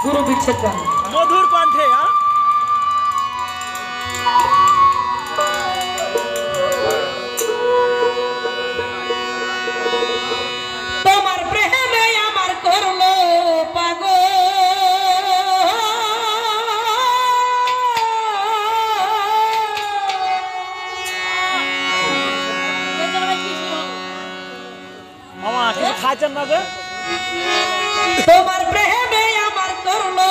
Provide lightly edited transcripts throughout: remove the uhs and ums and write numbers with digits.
গুরু বিচ্ছেদ গান মধুর কণ্ঠে। তোমার প্রেমে আমার করলো পাগল মামা কিছু খাইছেন না যে? তোমার প্রেমে আমার করলো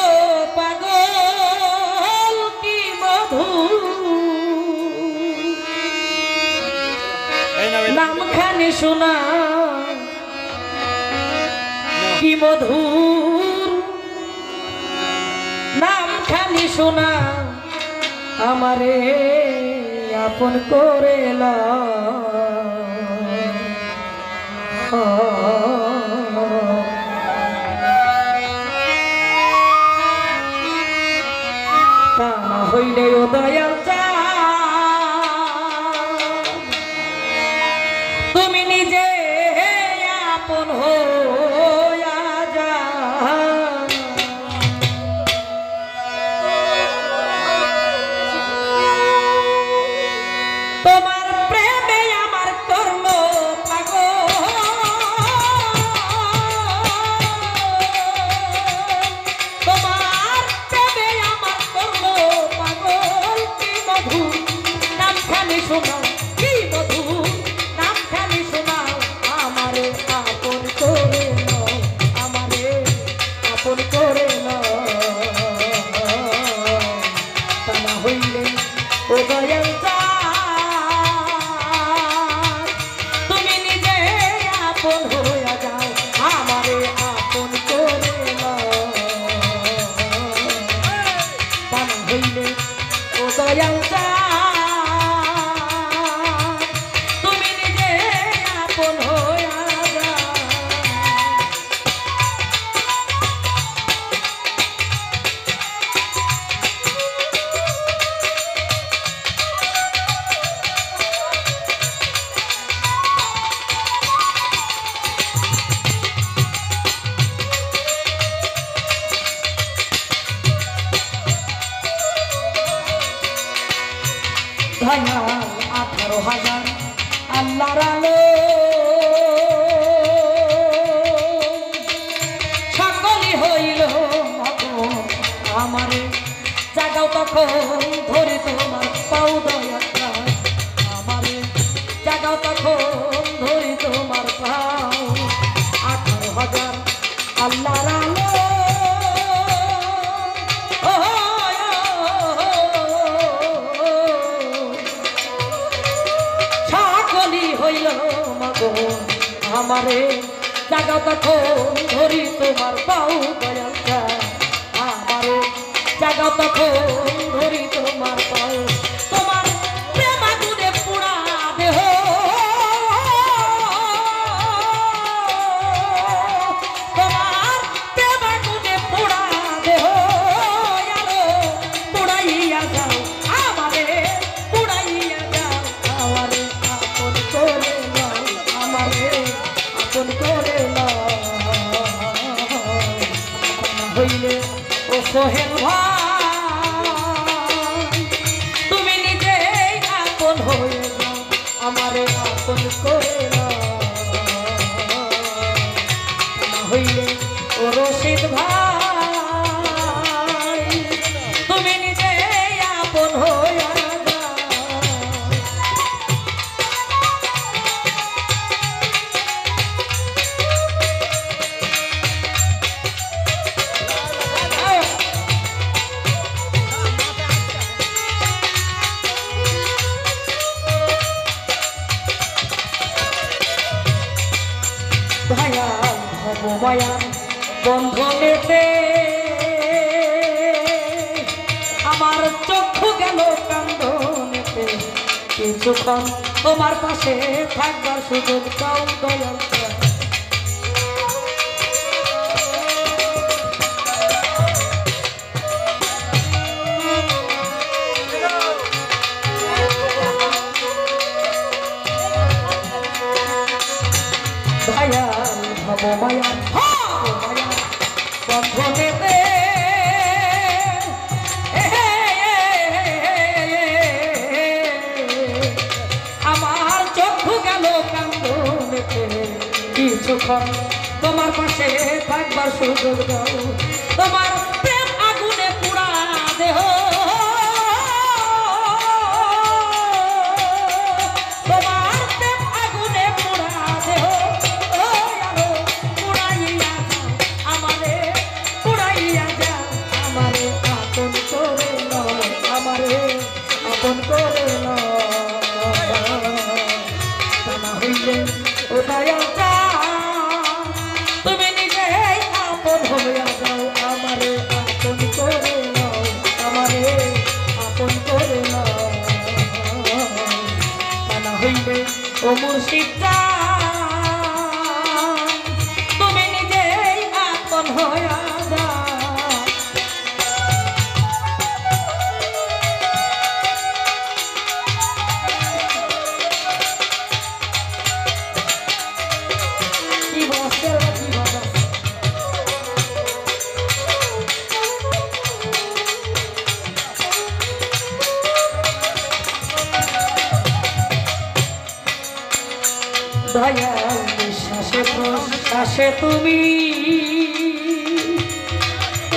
পাগল কি মধু নামখানি শোনা কি মধুর নামখানি শোনা আমারে আপন করে তা না হইলে ও দয়াল তুমি নিজে আপন হইয়া যা তোমার প্রেমে আমার করলো পাগল তোমার প্রেমে আমার করলো পাগল কি মধু নামখানি শোনাও কি মধু নামখানি শোনাও আমারে আপন করে নাও আমারে আপন করে নাও তা না হইলে ও দয়াল তুমি নিজে আপন হইয়া যাও আমারে আপন করে নাও তা না হইলে ও দয়াল তুমি নিজে আপন হইয়া যাও ধয়াল 18,000 আল্লাহর আলো সকলই হইল মগন আমারে জাগাও তখন ধরে তোমার পাও দয়াল আমারে জাগাও তখন ধরে তোমার পাও 18,000 আল্লাহর আলো হইল মগন আমারে জাগাও তখন ধরি তোমার পাও দয়াল আমারে জাগাও তখন ধরি তোমার পাও তোমার প্রেম আগুনে পুরা দেহ তোমার প্রেম আগুনে পুরা দেহ আলো পুড়াইয়া যাও আমারে পুড়াইয়া যাও আমারে আপন করে নাও আমারে আপন করে নাও হইলে ও সোহেল ভাই তুমি নিজে আপন হয়ে যাও আমারে আপন করে নাও হইলে ও রশিদ ভাই তুমি নিজে আপন হয়ে যাও দয়াল ভবমায়ার বন্ধনেতে আমার চক্ষু গেল কান্দনেতে কিছুক্ষণ তোমার পাশে থাকবার সুযোগ দাও দয়াল দয়াল ভবমায়া বন্ধনেতে কিছুক্ষণ তোমার পাশে থাকবার সুযোগ দাও তোমার প্রেম আগুনে পুরা দেহ তোমার প্রেম আগুনে পুরা দেহ পুরাইয়া যাও আমারে পুরাইয়া যাও আমারে আপন করে নাও আমারে আপন করে নাও ও দয়াল তুমি নিজেই আপন হইয়া যাও আমারে আপন করে নাও আমারে আপন করে নাও তা না হইলে ও মুর্শিদ তুমি নিজেই আপন হইয়া যাও দয়াল বিশ্বাসে প্রশ্বাসে তুমি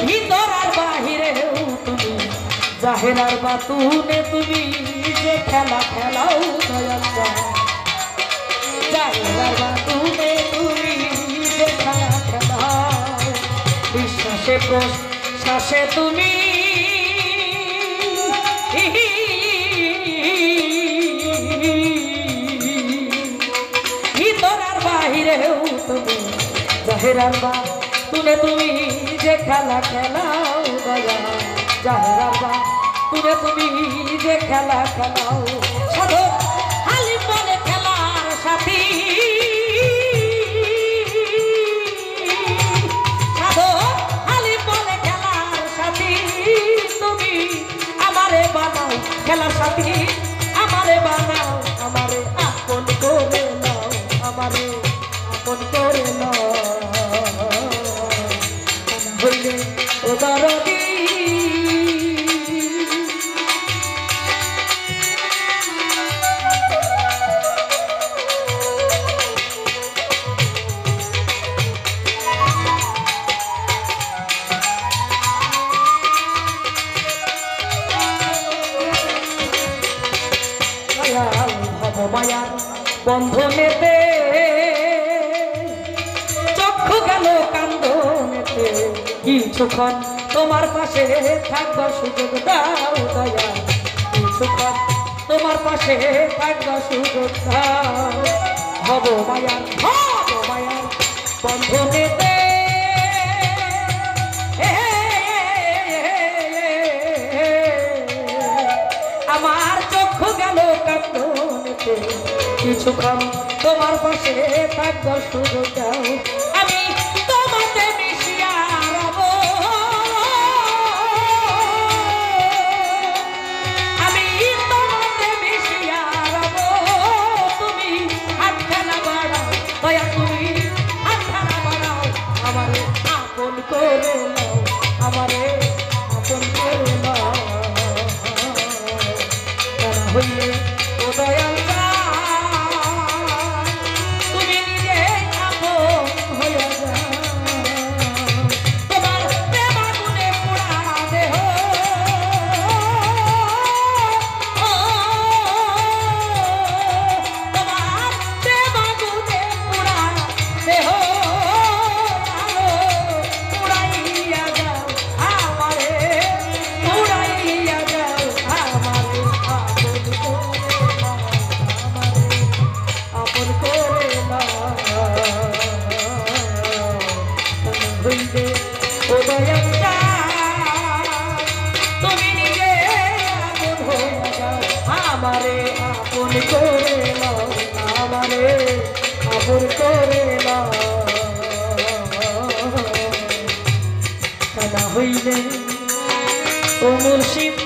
ভিতর আর বাহিরেও তুমি জাহের আর বাতুনে তুমি যে খেলা খেলাও দয়াল জাহের আর বাতুনে তুমি যে খেলা খেলাও বিশ্বাসে প্রশ্বাসে তুমি বাহিরেও তুমি জাহেরার বা তুলে তুমি যে খেলা খেলাও দয়া জাহেরার বা তুলে তুমি যে খেলা খেলাও সাধু হালি বলে খেলার সাথী সাধু হালি বলে খেলার সাথী তুমি আমারে বানাও খেলার সাথী আমারে বানাও আমারে আপন করে নাও আমারে আপন করে নাও হইলে ও দরদি মায়ার বন্ধনেতে চক্ষু গেল কান্দনেতে কিছুক্ষণ তোমার পাশে থাকবার সুযোগ দাও দয়া কিছুক্ষণ তোমার পাশে থাকবার সুযোগ দাও হব মায়ার বন্ধনেতে আমার চক্ষু গেল কান্দনেতে কিছুক্ষণ তোমার পাশে থাকবার সুযোগ দাও আমি তোমাতে মিশিয়া রব আমি তোমাতে মিশিয়া রব তুমি হাতখানা বাড়াও দয়া তুমি হাতখানা বাড়াও আমারে আপন করে নাও আমারে আপন করে নাও তারা হইলে ও দয়াল তুমি নিজে আপন হয়ে যাও আমারে আপন করে নাও আমারে আপন করে নাও তা না হইলে ও মুর্শিদ